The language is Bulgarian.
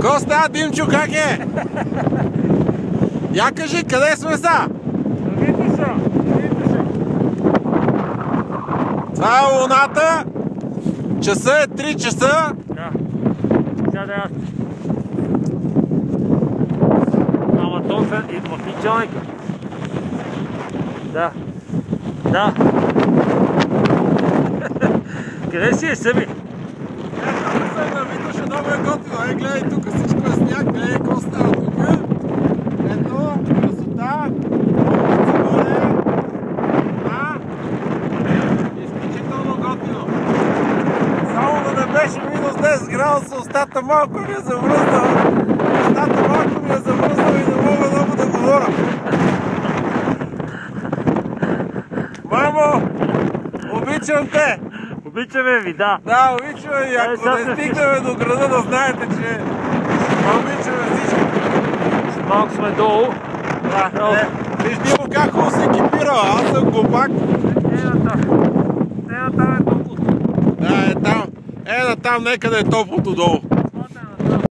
Какво става, Димчо, как е? Я кажи, къде сме са? Витоша. Това е луната. Часа е 3 часа. Да. Сега да аз. Ама то се идва в чайника. Да. Да. Къде си е, Съби? Съм на Витоша, много е готино. Гледай, тук всичко е сняг. Гледай, какво става тук. Ето, красота. Море. Изключително готино. Само да не беше минус 10 градуса, устата малко ми е замръзнала. Устата малко ми е замръзнала и не мога много да говоря. Мамо, обичам те! Обичаме ви, да. Да, обичаме ви. Ако не стигнем до града, да знаете, че обичаме всички. Малко сме долу. Да, виж Димо как хубаво се екипирал, аз съм глупак. Там е топлото. Да, е там. Е, да там, некъде е топлото долу.